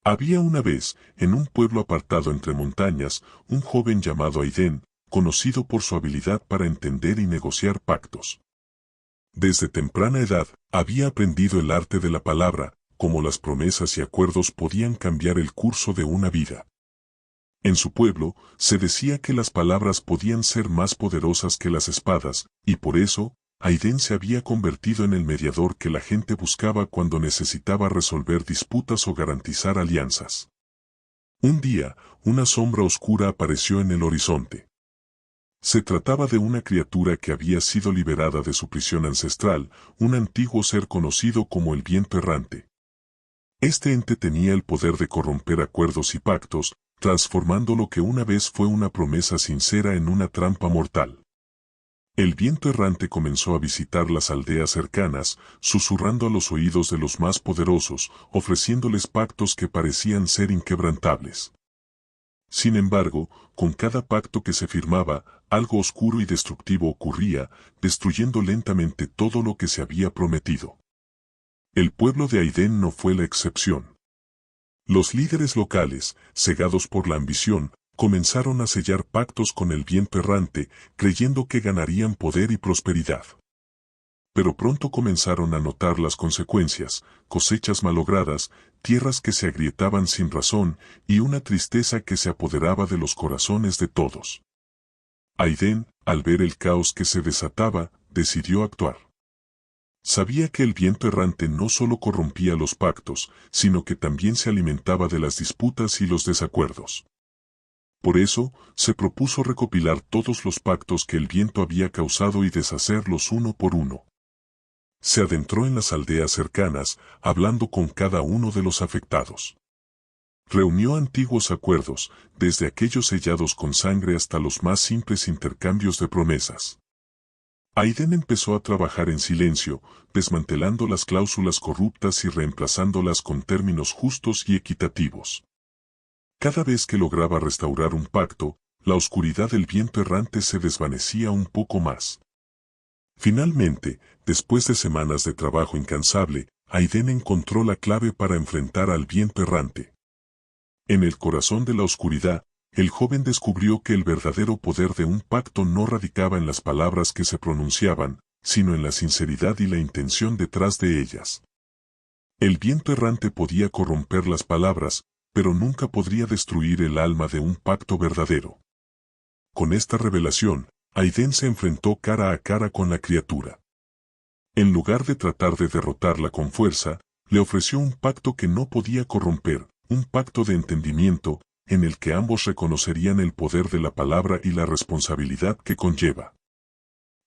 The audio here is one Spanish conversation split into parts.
Había una vez, en un pueblo apartado entre montañas, un joven llamado Aidén, conocido por su habilidad para entender y negociar pactos. Desde temprana edad, había aprendido el arte de la palabra, cómo las promesas y acuerdos podían cambiar el curso de una vida. En su pueblo, se decía que las palabras podían ser más poderosas que las espadas, y por eso, Aidén se había convertido en el mediador que la gente buscaba cuando necesitaba resolver disputas o garantizar alianzas. Un día, una sombra oscura apareció en el horizonte. Se trataba de una criatura que había sido liberada de su prisión ancestral, un antiguo ser conocido como el viento errante. Este ente tenía el poder de corromper acuerdos y pactos, transformando lo que una vez fue una promesa sincera en una trampa mortal. El viento errante comenzó a visitar las aldeas cercanas, susurrando a los oídos de los más poderosos, ofreciéndoles pactos que parecían ser inquebrantables. Sin embargo, con cada pacto que se firmaba, algo oscuro y destructivo ocurría, destruyendo lentamente todo lo que se había prometido. El pueblo de Aidén no fue la excepción. Los líderes locales, cegados por la ambición, comenzaron a sellar pactos con el viento errante, creyendo que ganarían poder y prosperidad. Pero pronto comenzaron a notar las consecuencias: cosechas malogradas, tierras que se agrietaban sin razón, y una tristeza que se apoderaba de los corazones de todos. Aidén, al ver el caos que se desataba, decidió actuar. Sabía que el viento errante no solo corrompía los pactos, sino que también se alimentaba de las disputas y los desacuerdos. Por eso, se propuso recopilar todos los pactos que el viento había causado y deshacerlos uno por uno. Se adentró en las aldeas cercanas, hablando con cada uno de los afectados. Reunió antiguos acuerdos, desde aquellos sellados con sangre hasta los más simples intercambios de promesas. Aidén empezó a trabajar en silencio, desmantelando las cláusulas corruptas y reemplazándolas con términos justos y equitativos. Cada vez que lograba restaurar un pacto, la oscuridad del viento errante se desvanecía un poco más. Finalmente, después de semanas de trabajo incansable, Aidén encontró la clave para enfrentar al viento errante. En el corazón de la oscuridad, el joven descubrió que el verdadero poder de un pacto no radicaba en las palabras que se pronunciaban, sino en la sinceridad y la intención detrás de ellas. El viento errante podía corromper las palabras, pero nunca podría destruir el alma de un pacto verdadero. Con esta revelación, Aidén se enfrentó cara a cara con la criatura. En lugar de tratar de derrotarla con fuerza, le ofreció un pacto que no podía corromper, un pacto de entendimiento, en el que ambos reconocerían el poder de la palabra y la responsabilidad que conlleva.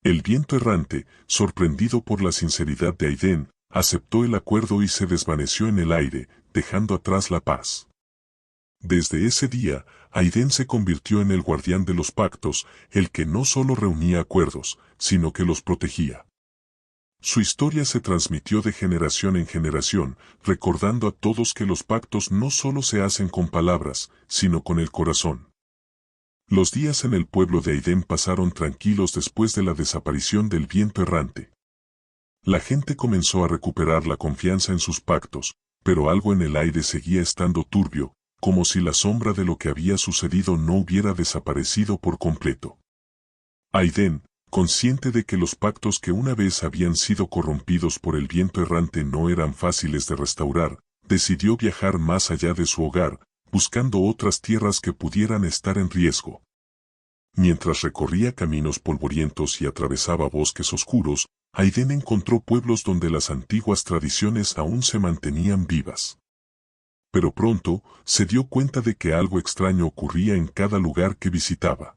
El viento errante, sorprendido por la sinceridad de Aidén, aceptó el acuerdo y se desvaneció en el aire, dejando atrás la paz. Desde ese día, Aidén se convirtió en el guardián de los pactos, el que no solo reunía acuerdos, sino que los protegía. Su historia se transmitió de generación en generación, recordando a todos que los pactos no solo se hacen con palabras, sino con el corazón. Los días en el pueblo de Aidén pasaron tranquilos después de la desaparición del viento errante. La gente comenzó a recuperar la confianza en sus pactos, pero algo en el aire seguía estando turbio, como si la sombra de lo que había sucedido no hubiera desaparecido por completo. Aidén, consciente de que los pactos que una vez habían sido corrompidos por el viento errante no eran fáciles de restaurar, decidió viajar más allá de su hogar, buscando otras tierras que pudieran estar en riesgo. Mientras recorría caminos polvorientos y atravesaba bosques oscuros, Aidén encontró pueblos donde las antiguas tradiciones aún se mantenían vivas. Pero pronto, se dio cuenta de que algo extraño ocurría en cada lugar que visitaba.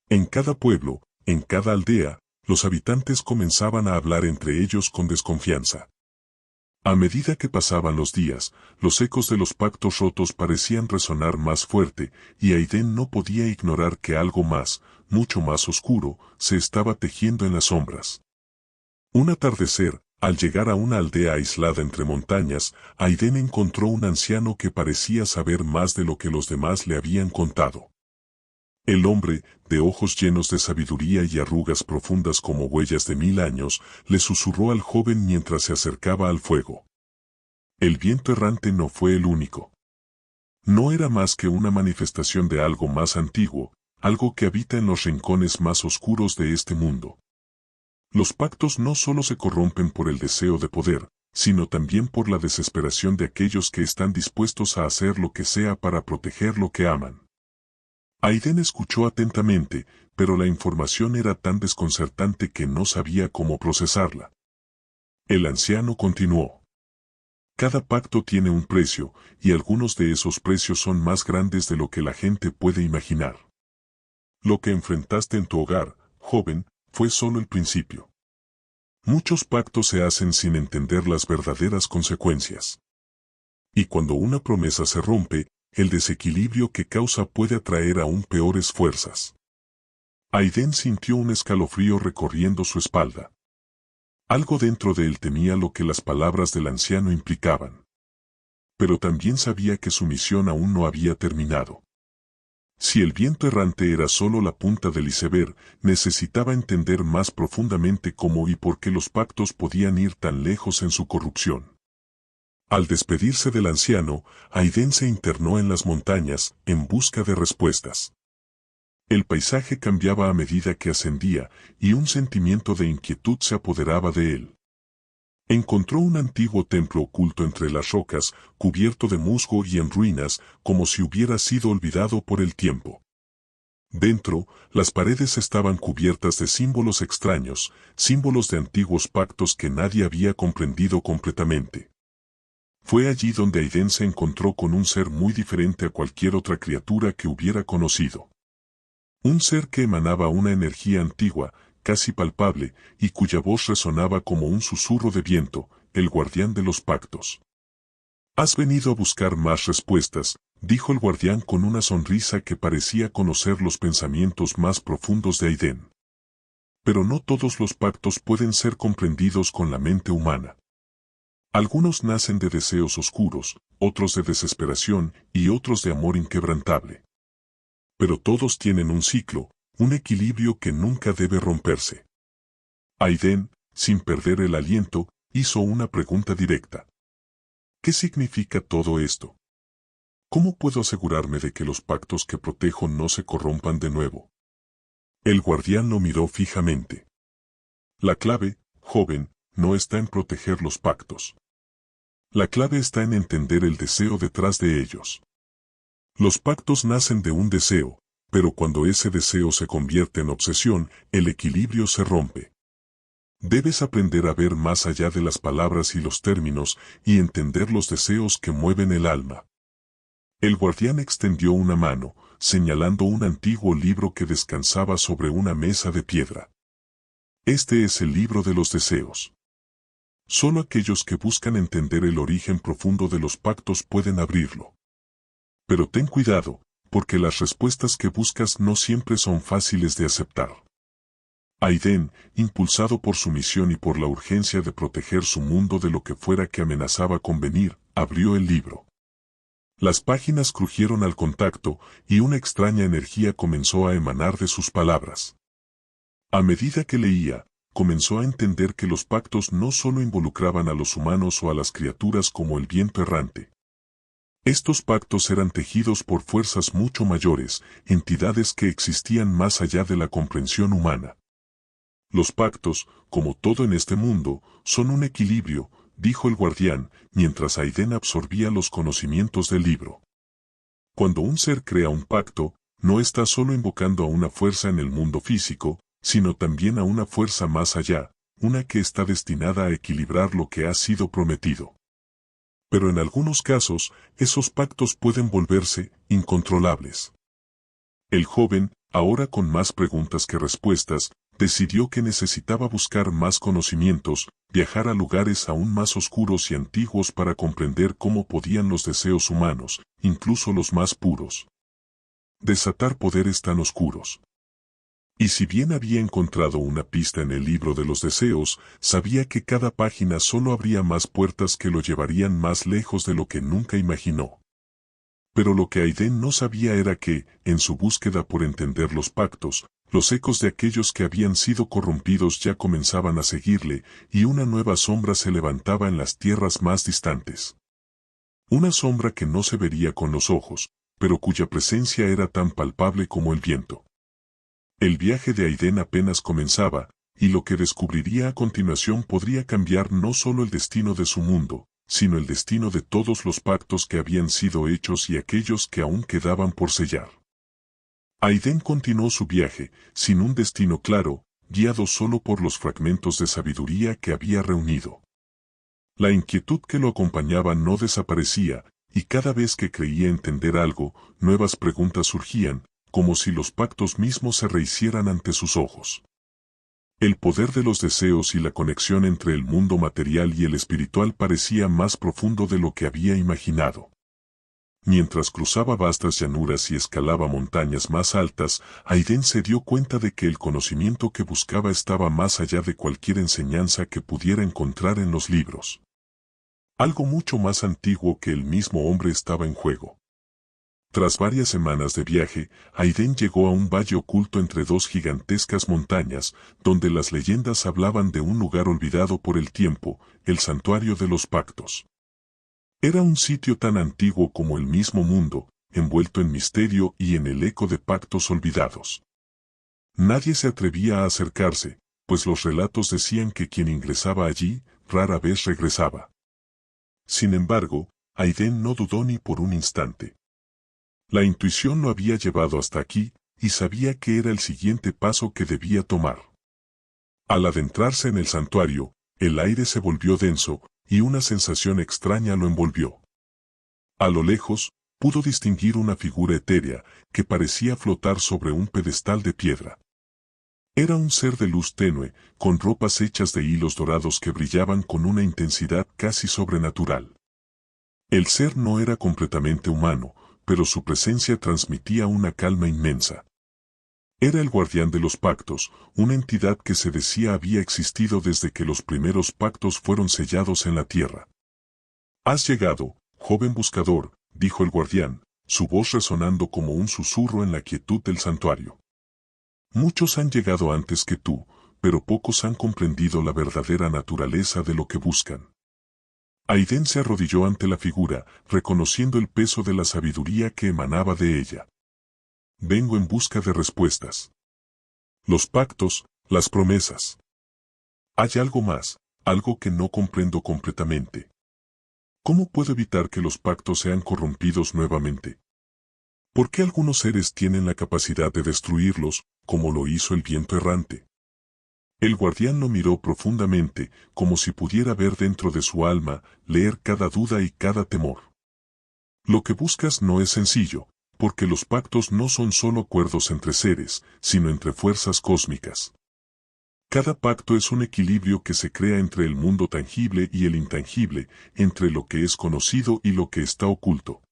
En cada pueblo, en cada aldea, los habitantes comenzaban a hablar entre ellos con desconfianza. A medida que pasaban los días, los ecos de los pactos rotos parecían resonar más fuerte, y Aidén no podía ignorar que algo más, mucho más oscuro, se estaba tejiendo en las sombras. Un atardecer, al llegar a una aldea aislada entre montañas, Aidén encontró un anciano que parecía saber más de lo que los demás le habían contado. El hombre, de ojos llenos de sabiduría y arrugas profundas como huellas de 1000 años, le susurró al joven mientras se acercaba al fuego. El viento errante no fue el único. No era más que una manifestación de algo más antiguo, algo que habita en los rincones más oscuros de este mundo. Los pactos no solo se corrompen por el deseo de poder, sino también por la desesperación de aquellos que están dispuestos a hacer lo que sea para proteger lo que aman. Aiden escuchó atentamente, pero la información era tan desconcertante que no sabía cómo procesarla. El anciano continuó. Cada pacto tiene un precio, y algunos de esos precios son más grandes de lo que la gente puede imaginar. Lo que enfrentaste en tu hogar, joven, fue solo el principio. Muchos pactos se hacen sin entender las verdaderas consecuencias. Y cuando una promesa se rompe, el desequilibrio que causa puede atraer aún peores fuerzas. Aiden sintió un escalofrío recorriendo su espalda. Algo dentro de él temía lo que las palabras del anciano implicaban. Pero también sabía que su misión aún no había terminado. Si el viento errante era solo la punta del iceberg, necesitaba entender más profundamente cómo y por qué los pactos podían ir tan lejos en su corrupción. Al despedirse del anciano, Aiden se internó en las montañas, en busca de respuestas. El paisaje cambiaba a medida que ascendía, y un sentimiento de inquietud se apoderaba de él. Encontró un antiguo templo oculto entre las rocas, cubierto de musgo y en ruinas, como si hubiera sido olvidado por el tiempo. Dentro, las paredes estaban cubiertas de símbolos extraños, símbolos de antiguos pactos que nadie había comprendido completamente. Fue allí donde Aiden se encontró con un ser muy diferente a cualquier otra criatura que hubiera conocido. Un ser que emanaba una energía antigua, casi palpable, y cuya voz resonaba como un susurro de viento, el guardián de los pactos. «Has venido a buscar más respuestas», dijo el guardián con una sonrisa que parecía conocer los pensamientos más profundos de Aiden. Pero no todos los pactos pueden ser comprendidos con la mente humana. Algunos nacen de deseos oscuros, otros de desesperación y otros de amor inquebrantable. Pero todos tienen un ciclo, un equilibrio que nunca debe romperse. Aiden, sin perder el aliento, hizo una pregunta directa. ¿Qué significa todo esto? ¿Cómo puedo asegurarme de que los pactos que protejo no se corrompan de nuevo? El guardián lo miró fijamente. La clave, joven, no está en proteger los pactos. La clave está en entender el deseo detrás de ellos. Los pactos nacen de un deseo, pero cuando ese deseo se convierte en obsesión, el equilibrio se rompe. Debes aprender a ver más allá de las palabras y los términos y entender los deseos que mueven el alma. El guardián extendió una mano, señalando un antiguo libro que descansaba sobre una mesa de piedra. Este es el libro de los deseos. Solo aquellos que buscan entender el origen profundo de los pactos pueden abrirlo. Pero ten cuidado, porque las respuestas que buscas no siempre son fáciles de aceptar. Aiden, impulsado por su misión y por la urgencia de proteger su mundo de lo que fuera que amenazaba con venir, abrió el libro. Las páginas crujieron al contacto y una extraña energía comenzó a emanar de sus palabras. A medida que leía, comenzó a entender que los pactos no solo involucraban a los humanos o a las criaturas como el viento errante. Estos pactos eran tejidos por fuerzas mucho mayores, entidades que existían más allá de la comprensión humana. Los pactos, como todo en este mundo, son un equilibrio, dijo el guardián, mientras Aiden absorbía los conocimientos del libro. Cuando un ser crea un pacto, no está solo invocando a una fuerza en el mundo físico, sino también a una fuerza más allá, una que está destinada a equilibrar lo que ha sido prometido. Pero en algunos casos, esos pactos pueden volverse incontrolables. El joven, ahora con más preguntas que respuestas, decidió que necesitaba buscar más conocimientos, viajar a lugares aún más oscuros y antiguos para comprender cómo podían los deseos humanos, incluso los más puros, desatar poderes tan oscuros. Y si bien había encontrado una pista en el libro de los deseos, sabía que cada página solo abría más puertas que lo llevarían más lejos de lo que nunca imaginó. Pero lo que Aiden no sabía era que, en su búsqueda por entender los pactos, los ecos de aquellos que habían sido corrompidos ya comenzaban a seguirle, y una nueva sombra se levantaba en las tierras más distantes. Una sombra que no se vería con los ojos, pero cuya presencia era tan palpable como el viento. El viaje de Aiden apenas comenzaba, y lo que descubriría a continuación podría cambiar no solo el destino de su mundo, sino el destino de todos los pactos que habían sido hechos y aquellos que aún quedaban por sellar. Aiden continuó su viaje, sin un destino claro, guiado solo por los fragmentos de sabiduría que había reunido. La inquietud que lo acompañaba no desaparecía, y cada vez que creía entender algo, nuevas preguntas surgían, como si los pactos mismos se rehicieran ante sus ojos. El poder de los deseos y la conexión entre el mundo material y el espiritual parecía más profundo de lo que había imaginado. Mientras cruzaba vastas llanuras y escalaba montañas más altas, Aiden se dio cuenta de que el conocimiento que buscaba estaba más allá de cualquier enseñanza que pudiera encontrar en los libros. Algo mucho más antiguo que el mismo hombre estaba en juego. Tras varias semanas de viaje, Aiden llegó a un valle oculto entre dos gigantescas montañas, donde las leyendas hablaban de un lugar olvidado por el tiempo, el santuario de los pactos. Era un sitio tan antiguo como el mismo mundo, envuelto en misterio y en el eco de pactos olvidados. Nadie se atrevía a acercarse, pues los relatos decían que quien ingresaba allí, rara vez regresaba. Sin embargo, Aiden no dudó ni por un instante. La intuición lo había llevado hasta aquí, y sabía que era el siguiente paso que debía tomar. Al adentrarse en el santuario, el aire se volvió denso, y una sensación extraña lo envolvió. A lo lejos, pudo distinguir una figura etérea, que parecía flotar sobre un pedestal de piedra. Era un ser de luz tenue, con ropas hechas de hilos dorados que brillaban con una intensidad casi sobrenatural. El ser no era completamente humano, pero su presencia transmitía una calma inmensa. Era el guardián de los pactos, una entidad que se decía había existido desde que los primeros pactos fueron sellados en la tierra. «Has llegado, joven buscador», dijo el guardián, su voz resonando como un susurro en la quietud del santuario. «Muchos han llegado antes que tú, pero pocos han comprendido la verdadera naturaleza de lo que buscan». Aiden se arrodilló ante la figura, reconociendo el peso de la sabiduría que emanaba de ella. «Vengo en busca de respuestas. Los pactos, las promesas. Hay algo más, algo que no comprendo completamente. ¿Cómo puedo evitar que los pactos sean corrompidos nuevamente? ¿Por qué algunos seres tienen la capacidad de destruirlos, como lo hizo el viento errante?» El guardián lo miró profundamente, como si pudiera ver dentro de su alma, leer cada duda y cada temor. «Lo que buscas no es sencillo, porque los pactos no son solo acuerdos entre seres, sino entre fuerzas cósmicas. Cada pacto es un equilibrio que se crea entre el mundo tangible y el intangible, entre lo que es conocido y lo que está oculto.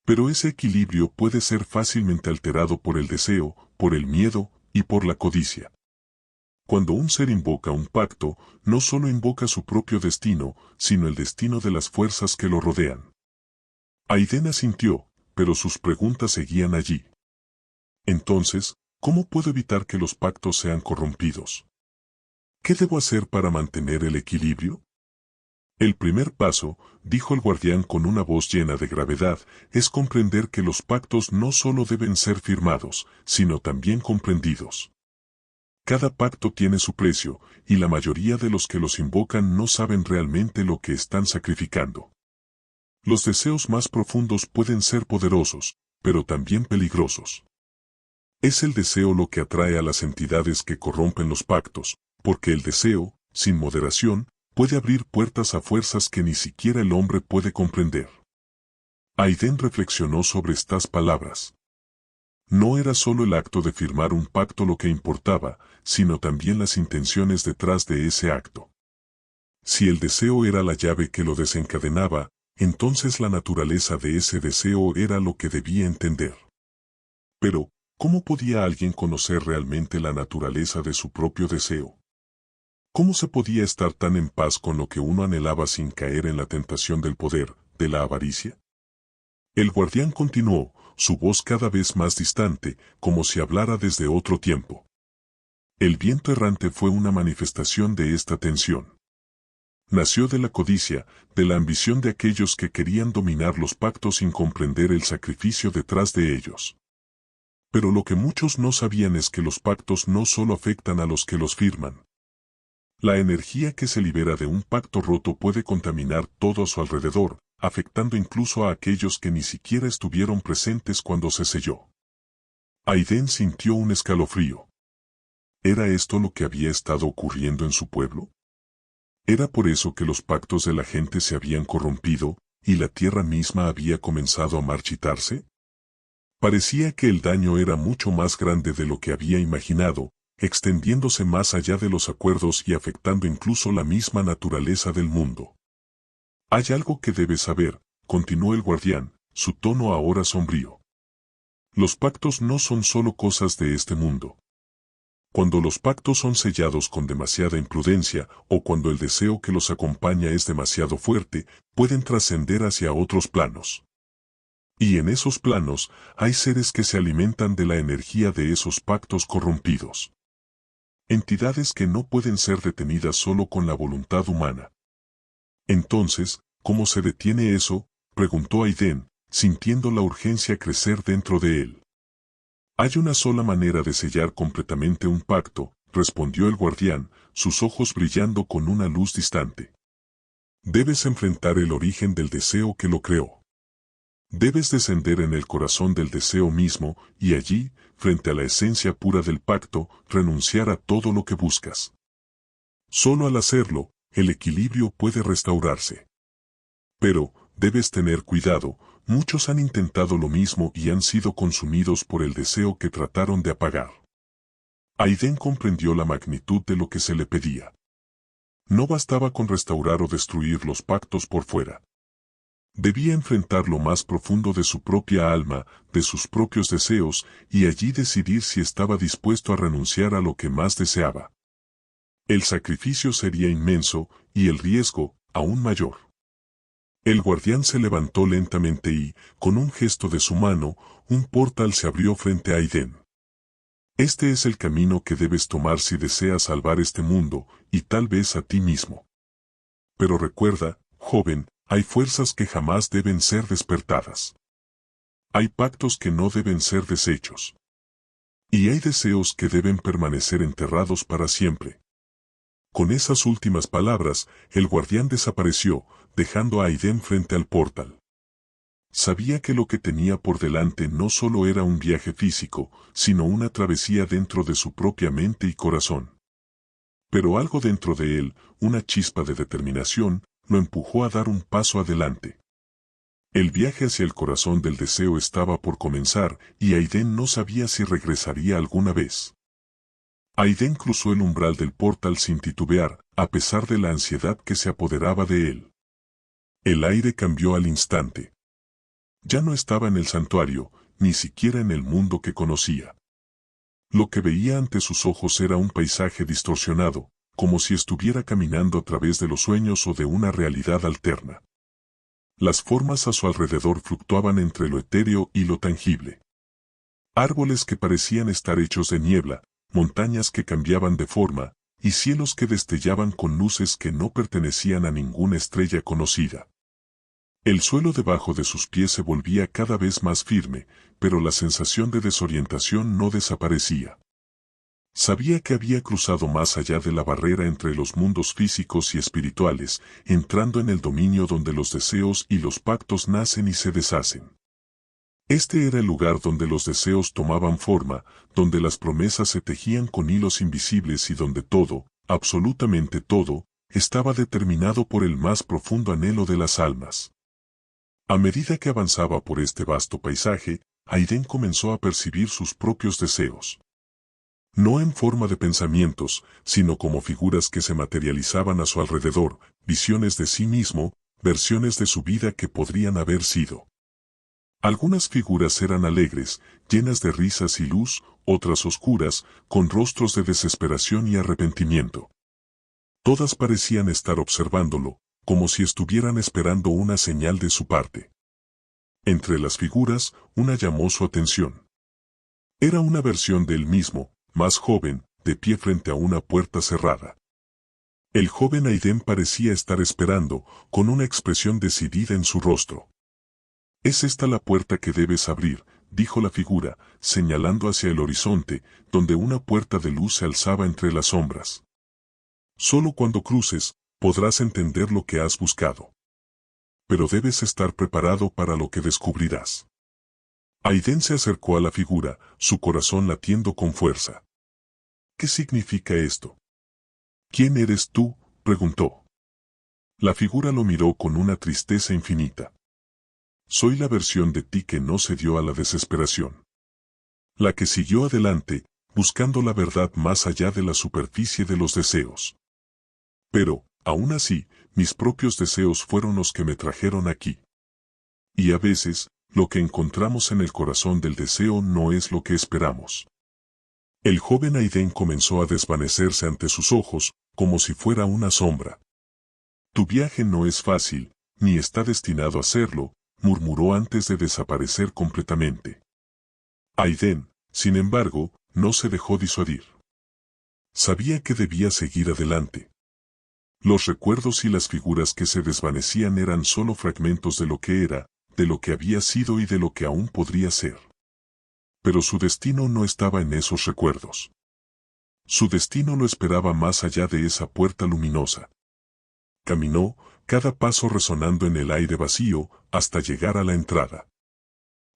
Pero ese equilibrio puede ser fácilmente alterado por el deseo, por el miedo y por la codicia. Cuando un ser invoca un pacto, no solo invoca su propio destino, sino el destino de las fuerzas que lo rodean». Aiden asintió, pero sus preguntas seguían allí. «Entonces, ¿cómo puedo evitar que los pactos sean corrompidos? ¿Qué debo hacer para mantener el equilibrio?» «El primer paso», dijo el guardián con una voz llena de gravedad, «es comprender que los pactos no solo deben ser firmados, sino también comprendidos. Cada pacto tiene su precio, y la mayoría de los que los invocan no saben realmente lo que están sacrificando. Los deseos más profundos pueden ser poderosos, pero también peligrosos. Es el deseo lo que atrae a las entidades que corrompen los pactos, porque el deseo, sin moderación, puede abrir puertas a fuerzas que ni siquiera el hombre puede comprender». Aiden reflexionó sobre estas palabras. No era solo el acto de firmar un pacto lo que importaba, sino también las intenciones detrás de ese acto. Si el deseo era la llave que lo desencadenaba, entonces la naturaleza de ese deseo era lo que debía entender. Pero, ¿cómo podía alguien conocer realmente la naturaleza de su propio deseo? ¿Cómo se podía estar tan en paz con lo que uno anhelaba sin caer en la tentación del poder, de la avaricia? El guardián continuó, su voz cada vez más distante, como si hablara desde otro tiempo. «El viento errante fue una manifestación de esta tensión. Nació de la codicia, de la ambición de aquellos que querían dominar los pactos sin comprender el sacrificio detrás de ellos. Pero lo que muchos no sabían es que los pactos no solo afectan a los que los firman. La energía que se libera de un pacto roto puede contaminar todo a su alrededor, afectando incluso a aquellos que ni siquiera estuvieron presentes cuando se selló. Aiden sintió un escalofrío. ¿Era esto lo que había estado ocurriendo en su pueblo? ¿Era por eso que los pactos de la gente se habían corrompido, y la tierra misma había comenzado a marchitarse? Parecía que el daño era mucho más grande de lo que había imaginado, extendiéndose más allá de los acuerdos y afectando incluso la misma naturaleza del mundo. Hay algo que debes saber, continuó el guardián, su tono ahora sombrío. Los pactos no son solo cosas de este mundo. Cuando los pactos son sellados con demasiada imprudencia, o cuando el deseo que los acompaña es demasiado fuerte, pueden trascender hacia otros planos. Y en esos planos, hay seres que se alimentan de la energía de esos pactos corrompidos. Entidades que no pueden ser detenidas solo con la voluntad humana. Entonces, ¿cómo se detiene eso?, preguntó Aiden, sintiendo la urgencia crecer dentro de él. Hay una sola manera de sellar completamente un pacto, respondió el guardián, sus ojos brillando con una luz distante. Debes enfrentar el origen del deseo que lo creó. Debes descender en el corazón del deseo mismo, y allí, frente a la esencia pura del pacto, renunciar a todo lo que buscas. Solo al hacerlo, el equilibrio puede restaurarse. Pero, debes tener cuidado, muchos han intentado lo mismo y han sido consumidos por el deseo que trataron de apagar. Aiden comprendió la magnitud de lo que se le pedía. No bastaba con restaurar o destruir los pactos por fuera. Debía enfrentar lo más profundo de su propia alma, de sus propios deseos, y allí decidir si estaba dispuesto a renunciar a lo que más deseaba. El sacrificio sería inmenso, y el riesgo, aún mayor. El guardián se levantó lentamente y, con un gesto de su mano, un portal se abrió frente a Aiden. Este es el camino que debes tomar si deseas salvar este mundo, y tal vez a ti mismo. Pero recuerda, joven, hay fuerzas que jamás deben ser despertadas. Hay pactos que no deben ser deshechos. Y hay deseos que deben permanecer enterrados para siempre. Con esas últimas palabras, el guardián desapareció, dejando a Aiden frente al portal. Sabía que lo que tenía por delante no solo era un viaje físico, sino una travesía dentro de su propia mente y corazón. Pero algo dentro de él, una chispa de determinación, lo empujó a dar un paso adelante. El viaje hacia el corazón del deseo estaba por comenzar, y Aiden no sabía si regresaría alguna vez. Aiden cruzó el umbral del portal sin titubear, a pesar de la ansiedad que se apoderaba de él. El aire cambió al instante. Ya no estaba en el santuario, ni siquiera en el mundo que conocía. Lo que veía ante sus ojos era un paisaje distorsionado, como si estuviera caminando a través de los sueños o de una realidad alterna. Las formas a su alrededor fluctuaban entre lo etéreo y lo tangible. Árboles que parecían estar hechos de niebla, montañas que cambiaban de forma, y cielos que destellaban con luces que no pertenecían a ninguna estrella conocida. El suelo debajo de sus pies se volvía cada vez más firme, pero la sensación de desorientación no desaparecía. Sabía que había cruzado más allá de la barrera entre los mundos físicos y espirituales, entrando en el dominio donde los deseos y los pactos nacen y se deshacen. Este era el lugar donde los deseos tomaban forma, donde las promesas se tejían con hilos invisibles y donde todo, absolutamente todo, estaba determinado por el más profundo anhelo de las almas. A medida que avanzaba por este vasto paisaje, Aiden comenzó a percibir sus propios deseos. No en forma de pensamientos, sino como figuras que se materializaban a su alrededor, visiones de sí mismo, versiones de su vida que podrían haber sido. Algunas figuras eran alegres, llenas de risas y luz, otras oscuras, con rostros de desesperación y arrepentimiento. Todas parecían estar observándolo, como si estuvieran esperando una señal de su parte. Entre las figuras, una llamó su atención. Era una versión de él mismo, más joven, de pie frente a una puerta cerrada. El joven Aiden parecía estar esperando, con una expresión decidida en su rostro. «Es esta la puerta que debes abrir», dijo la figura, señalando hacia el horizonte, donde una puerta de luz se alzaba entre las sombras. «Solo cuando cruces, podrás entender lo que has buscado. Pero debes estar preparado para lo que descubrirás». Aiden se acercó a la figura, su corazón latiendo con fuerza. «¿Qué significa esto?» «¿Quién eres tú?», preguntó. La figura lo miró con una tristeza infinita. «Soy la versión de ti que no cedió a la desesperación. La que siguió adelante, buscando la verdad más allá de la superficie de los deseos. Pero, aún así, mis propios deseos fueron los que me trajeron aquí. Y a veces, lo que encontramos en el corazón del deseo no es lo que esperamos». El joven Aiden comenzó a desvanecerse ante sus ojos, como si fuera una sombra. «Tu viaje no es fácil, ni está destinado a serlo», murmuró antes de desaparecer completamente. Aiden, sin embargo, no se dejó disuadir. Sabía que debía seguir adelante. Los recuerdos y las figuras que se desvanecían eran solo fragmentos de lo que era, de lo que había sido y de lo que aún podría ser. Pero su destino no estaba en esos recuerdos. Su destino lo esperaba más allá de esa puerta luminosa. Caminó, cada paso resonando en el aire vacío, hasta llegar a la entrada.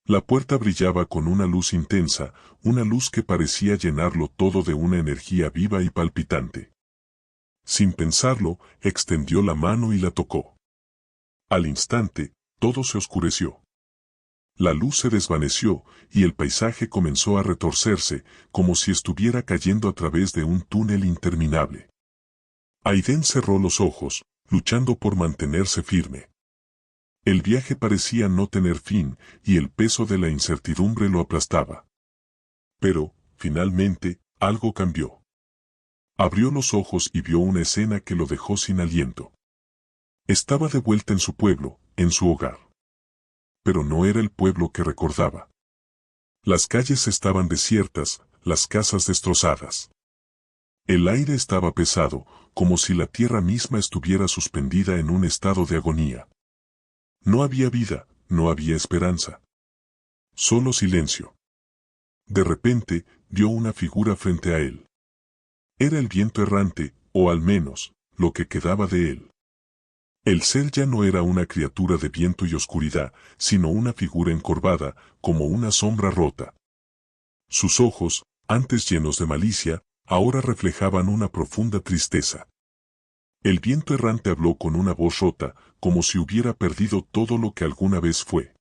La puerta brillaba con una luz intensa, una luz que parecía llenarlo todo de una energía viva y palpitante. Sin pensarlo, extendió la mano y la tocó. Al instante, todo se oscureció. La luz se desvaneció, y el paisaje comenzó a retorcerse, como si estuviera cayendo a través de un túnel interminable. Aiden cerró los ojos, luchando por mantenerse firme. El viaje parecía no tener fin, y el peso de la incertidumbre lo aplastaba. Pero, finalmente, algo cambió. Abrió los ojos y vio una escena que lo dejó sin aliento. Estaba de vuelta en su pueblo, en su hogar. Pero no era el pueblo que recordaba. Las calles estaban desiertas, las casas destrozadas. El aire estaba pesado, como si la tierra misma estuviera suspendida en un estado de agonía. No había vida, no había esperanza. Solo silencio. De repente, vio una figura frente a él. Era el viento errante, o al menos, lo que quedaba de él. El ser ya no era una criatura de viento y oscuridad, sino una figura encorvada, como una sombra rota. Sus ojos, antes llenos de malicia, ahora reflejaban una profunda tristeza. El viento errante habló con una voz rota, como si hubiera perdido todo lo que alguna vez fue.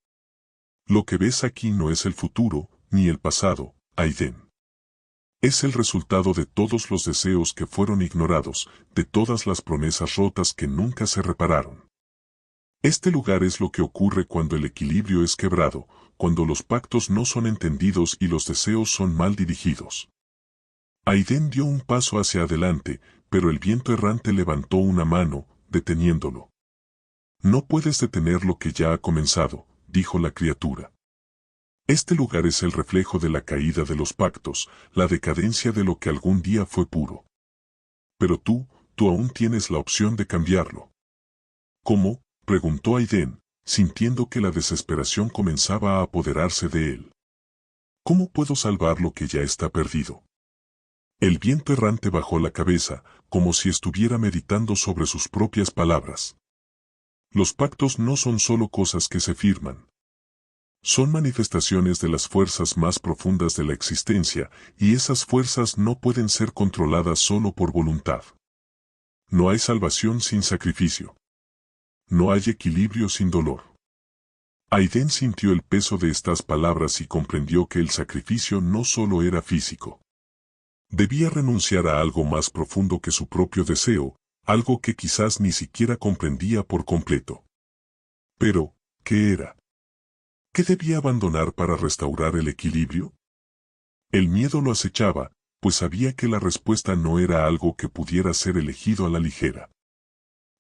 «Lo que ves aquí no es el futuro, ni el pasado, Aiden. Es el resultado de todos los deseos que fueron ignorados, de todas las promesas rotas que nunca se repararon. Este lugar es lo que ocurre cuando el equilibrio es quebrado, cuando los pactos no son entendidos y los deseos son mal dirigidos». Aiden dio un paso hacia adelante, pero el viento errante levantó una mano, deteniéndolo. «No puedes detener lo que ya ha comenzado», dijo la criatura. «Este lugar es el reflejo de la caída de los pactos, la decadencia de lo que algún día fue puro. Pero tú aún tienes la opción de cambiarlo». «¿Cómo?», preguntó Aiden, sintiendo que la desesperación comenzaba a apoderarse de él. «¿Cómo puedo salvar lo que ya está perdido?». El viento errante bajó la cabeza, como si estuviera meditando sobre sus propias palabras. «Los pactos no son solo cosas que se firman. Son manifestaciones de las fuerzas más profundas de la existencia, y esas fuerzas no pueden ser controladas solo por voluntad. No hay salvación sin sacrificio. No hay equilibrio sin dolor». Aiden sintió el peso de estas palabras y comprendió que el sacrificio no solo era físico. Debía renunciar a algo más profundo que su propio deseo, algo que quizás ni siquiera comprendía por completo. Pero, ¿qué era? ¿Qué debía abandonar para restaurar el equilibrio? El miedo lo acechaba, pues sabía que la respuesta no era algo que pudiera ser elegido a la ligera.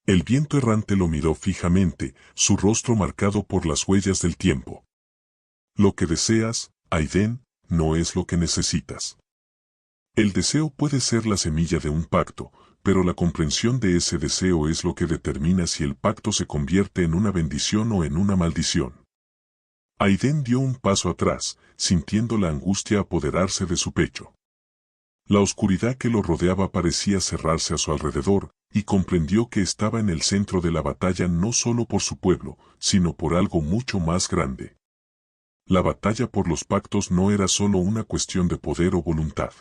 El viento errante lo miró fijamente, su rostro marcado por las huellas del tiempo. «Lo que deseas, Aiden, no es lo que necesitas. El deseo puede ser la semilla de un pacto, pero la comprensión de ese deseo es lo que determina si el pacto se convierte en una bendición o en una maldición. Aiden dio un paso atrás, sintiendo la angustia apoderarse de su pecho. La oscuridad que lo rodeaba parecía cerrarse a su alrededor, y comprendió que estaba en el centro de la batalla no solo por su pueblo, sino por algo mucho más grande. La batalla por los pactos no era solo una cuestión de poder o voluntad.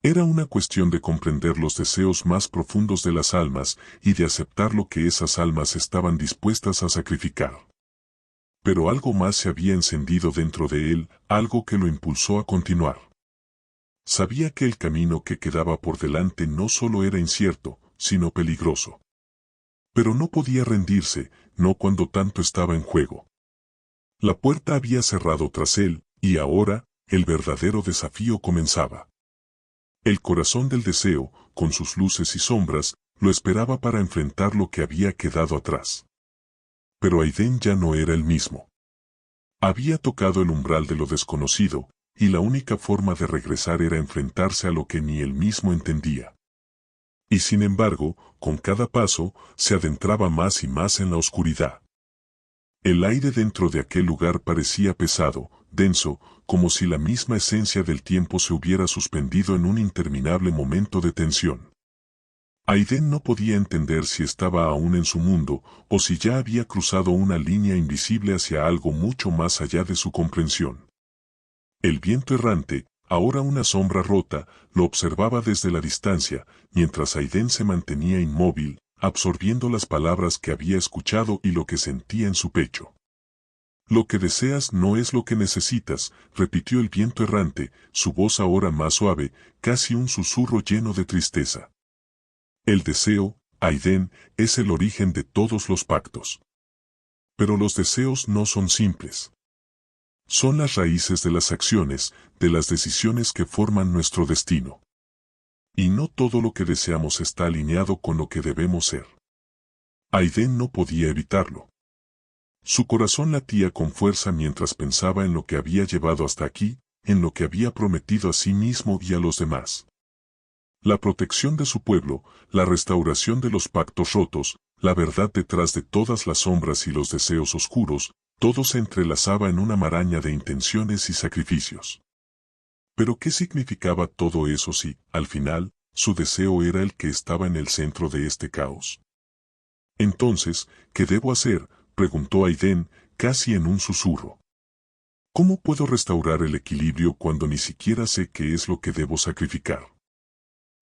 Era una cuestión de comprender los deseos más profundos de las almas y de aceptar lo que esas almas estaban dispuestas a sacrificar. Pero algo más se había encendido dentro de él, algo que lo impulsó a continuar. Sabía que el camino que quedaba por delante no solo era incierto, sino peligroso. Pero no podía rendirse, no cuando tanto estaba en juego. La puerta había cerrado tras él, y ahora, el verdadero desafío comenzaba. El corazón del deseo, con sus luces y sombras, lo esperaba para enfrentar lo que había quedado atrás. Pero Aiden ya no era el mismo. Había tocado el umbral de lo desconocido, y la única forma de regresar era enfrentarse a lo que ni él mismo entendía. Y sin embargo, con cada paso, se adentraba más y más en la oscuridad. El aire dentro de aquel lugar parecía pesado, denso, como si la misma esencia del tiempo se hubiera suspendido en un interminable momento de tensión. Aiden no podía entender si estaba aún en su mundo, o si ya había cruzado una línea invisible hacia algo mucho más allá de su comprensión. El viento errante, ahora una sombra rota, lo observaba desde la distancia, mientras Aiden se mantenía inmóvil, absorbiendo las palabras que había escuchado y lo que sentía en su pecho. Lo que deseas no es lo que necesitas, repitió el viento errante, su voz ahora más suave, casi un susurro lleno de tristeza. El deseo, Aiden, es el origen de todos los pactos. Pero los deseos no son simples. Son las raíces de las acciones, de las decisiones que forman nuestro destino. Y no todo lo que deseamos está alineado con lo que debemos ser. Aiden no podía evitarlo. Su corazón latía con fuerza mientras pensaba en lo que había llevado hasta aquí, en lo que había prometido a sí mismo y a los demás. La protección de su pueblo, la restauración de los pactos rotos, la verdad detrás de todas las sombras y los deseos oscuros, todo se entrelazaba en una maraña de intenciones y sacrificios. Pero ¿qué significaba todo eso si, al final, su deseo era el que estaba en el centro de este caos? Entonces, ¿qué debo hacer?, preguntó Aiden, casi en un susurro. ¿Cómo puedo restaurar el equilibrio cuando ni siquiera sé qué es lo que debo sacrificar?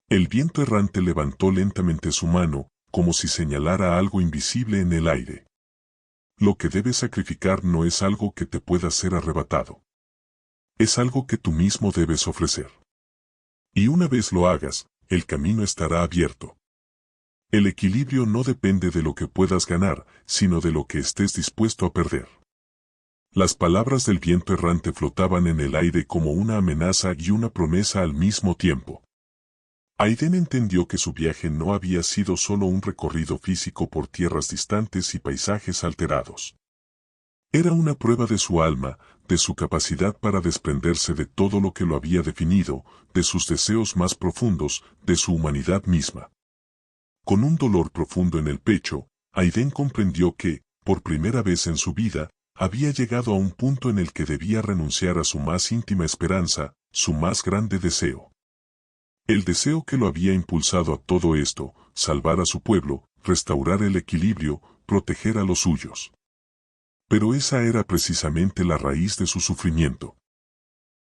El viento errante levantó lentamente su mano, como si señalara algo invisible en el aire. Lo que debes sacrificar no es algo que te pueda ser arrebatado. Es algo que tú mismo debes ofrecer. Y una vez lo hagas, el camino estará abierto. El equilibrio no depende de lo que puedas ganar, sino de lo que estés dispuesto a perder. Las palabras del viento errante flotaban en el aire como una amenaza y una promesa al mismo tiempo. Aiden entendió que su viaje no había sido solo un recorrido físico por tierras distantes y paisajes alterados. Era una prueba de su alma, de su capacidad para desprenderse de todo lo que lo había definido, de sus deseos más profundos, de su humanidad misma. Con un dolor profundo en el pecho, Aiden comprendió que, por primera vez en su vida, había llegado a un punto en el que debía renunciar a su más íntima esperanza, su más grande deseo. El deseo que lo había impulsado a todo esto, salvar a su pueblo, restaurar el equilibrio, proteger a los suyos. Pero esa era precisamente la raíz de su sufrimiento.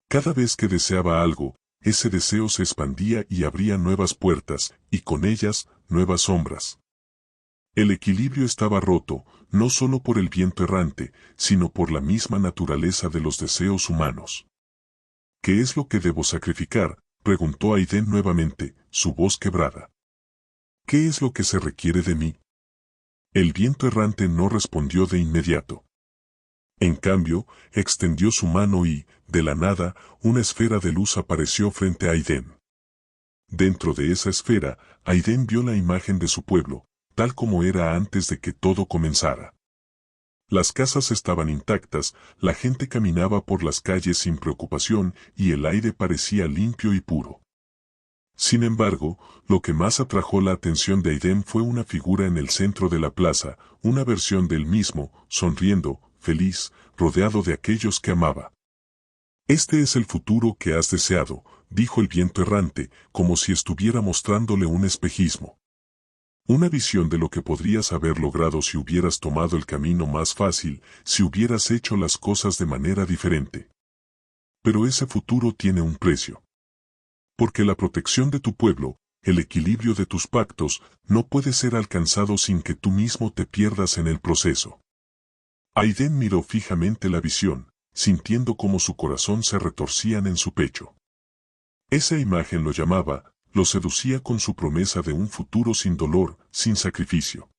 Cada vez que deseaba algo, ese deseo se expandía y abría nuevas puertas, y con ellas, nuevas sombras. El equilibrio estaba roto, no solo por el viento errante, sino por la misma naturaleza de los deseos humanos. ¿Qué es lo que debo sacrificar?, preguntó Aiden nuevamente, su voz quebrada. ¿Qué es lo que se requiere de mí? El viento errante no respondió de inmediato. En cambio, extendió su mano y, de la nada, una esfera de luz apareció frente a Aiden. Dentro de esa esfera, Aiden vio la imagen de su pueblo, tal como era antes de que todo comenzara. Las casas estaban intactas, la gente caminaba por las calles sin preocupación y el aire parecía limpio y puro. Sin embargo, lo que más atrajo la atención de Aiden fue una figura en el centro de la plaza, una versión de él mismo, sonriendo, feliz, rodeado de aquellos que amaba. Este es el futuro que has deseado, dijo el viento errante, como si estuviera mostrándole un espejismo. Una visión de lo que podrías haber logrado si hubieras tomado el camino más fácil, si hubieras hecho las cosas de manera diferente. Pero ese futuro tiene un precio. Porque la protección de tu pueblo, el equilibrio de tus pactos, no puede ser alcanzado sin que tú mismo te pierdas en el proceso. Aiden miró fijamente la visión, sintiendo cómo su corazón se retorcían en su pecho. Esa imagen lo llamaba, lo seducía con su promesa de un futuro sin dolor, sin sacrificio.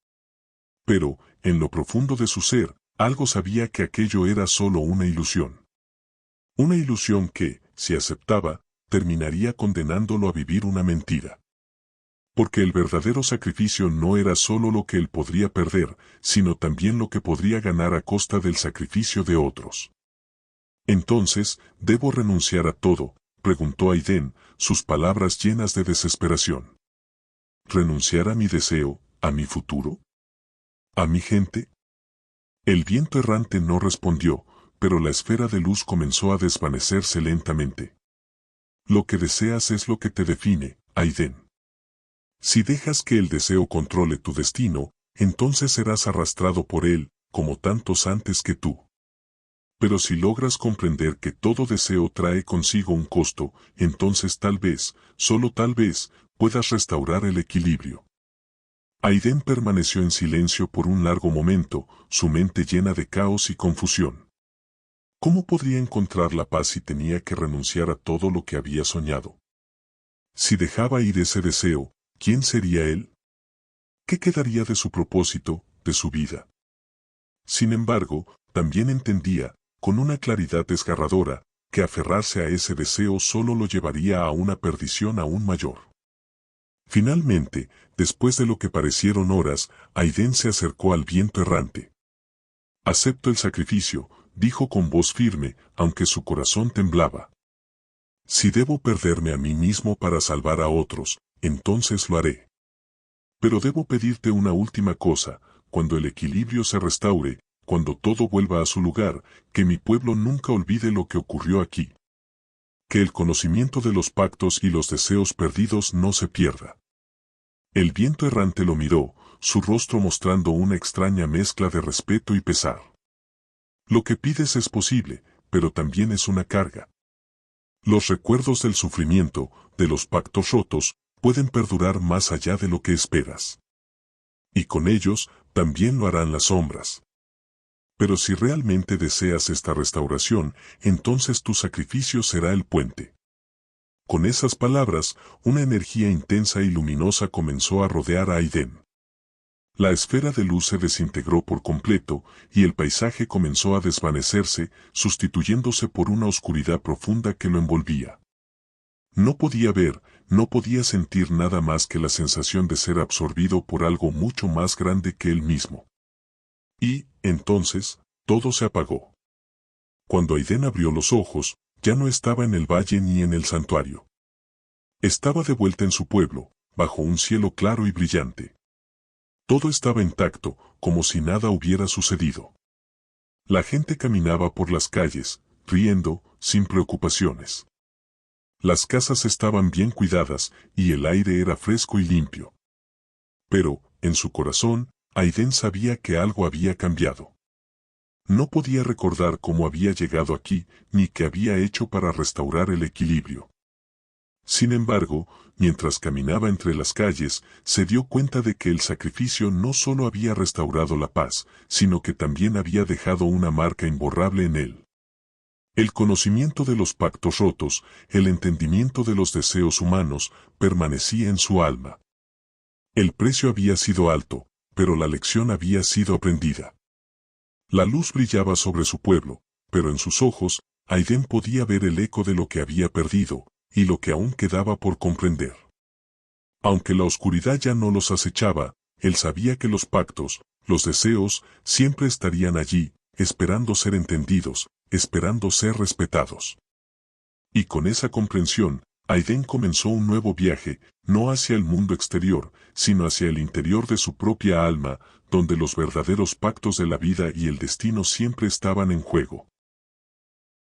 Pero, en lo profundo de su ser, algo sabía que aquello era solo una ilusión. Una ilusión que, si aceptaba, terminaría condenándolo a vivir una mentira. Porque el verdadero sacrificio no era solo lo que él podría perder, sino también lo que podría ganar a costa del sacrificio de otros. Entonces, ¿debo renunciar a todo?, preguntó Aiden, sus palabras llenas de desesperación. ¿Renunciar a mi deseo, a mi futuro? ¿A mi gente? El viento errante no respondió, pero la esfera de luz comenzó a desvanecerse lentamente. Lo que deseas es lo que te define, Aiden. Si dejas que el deseo controle tu destino, entonces serás arrastrado por él, como tantos antes que tú. Pero si logras comprender que todo deseo trae consigo un costo, entonces tal vez, solo tal vez, puedas restaurar el equilibrio. Aiden permaneció en silencio por un largo momento, su mente llena de caos y confusión. ¿Cómo podría encontrar la paz si tenía que renunciar a todo lo que había soñado? Si dejaba ir ese deseo, ¿quién sería él? ¿Qué quedaría de su propósito, de su vida? Sin embargo, también entendía, con una claridad desgarradora, que aferrarse a ese deseo solo lo llevaría a una perdición aún mayor. Finalmente, después de lo que parecieron horas, Aiden se acercó al viento errante. Acepto el sacrificio, dijo con voz firme, aunque su corazón temblaba. Si debo perderme a mí mismo para salvar a otros, entonces lo haré. Pero debo pedirte una última cosa, cuando el equilibrio se restaure, cuando todo vuelva a su lugar, que mi pueblo nunca olvide lo que ocurrió aquí. Que el conocimiento de los pactos y los deseos perdidos no se pierda. El viento errante lo miró, su rostro mostrando una extraña mezcla de respeto y pesar. Lo que pides es posible, pero también es una carga. Los recuerdos del sufrimiento, de los pactos rotos, pueden perdurar más allá de lo que esperas. Y con ellos, también lo harán las sombras. Pero si realmente deseas esta restauración, entonces tu sacrificio será el puente. Con esas palabras, una energía intensa y luminosa comenzó a rodear a Aiden. La esfera de luz se desintegró por completo, y el paisaje comenzó a desvanecerse, sustituyéndose por una oscuridad profunda que lo envolvía. No podía ver, no podía sentir nada más que la sensación de ser absorbido por algo mucho más grande que él mismo. Y, entonces, todo se apagó. Cuando Aiden abrió los ojos, ya no estaba en el valle ni en el santuario. Estaba de vuelta en su pueblo, bajo un cielo claro y brillante. Todo estaba intacto, como si nada hubiera sucedido. La gente caminaba por las calles, riendo, sin preocupaciones. Las casas estaban bien cuidadas, y el aire era fresco y limpio. Pero, en su corazón, Aiden sabía que algo había cambiado. No podía recordar cómo había llegado aquí, ni qué había hecho para restaurar el equilibrio. Sin embargo, mientras caminaba entre las calles, se dio cuenta de que el sacrificio no solo había restaurado la paz, sino que también había dejado una marca imborrable en él. El conocimiento de los pactos rotos, el entendimiento de los deseos humanos, permanecía en su alma. El precio había sido alto, pero la lección había sido aprendida. La luz brillaba sobre su pueblo, pero en sus ojos, Aiden podía ver el eco de lo que había perdido, y lo que aún quedaba por comprender. Aunque la oscuridad ya no los acechaba, él sabía que los pactos, los deseos, siempre estarían allí, esperando ser entendidos, esperando ser respetados. Y con esa comprensión, Aiden comenzó un nuevo viaje, no hacia el mundo exterior, sino hacia el interior de su propia alma, donde los verdaderos pactos de la vida y el destino siempre estaban en juego.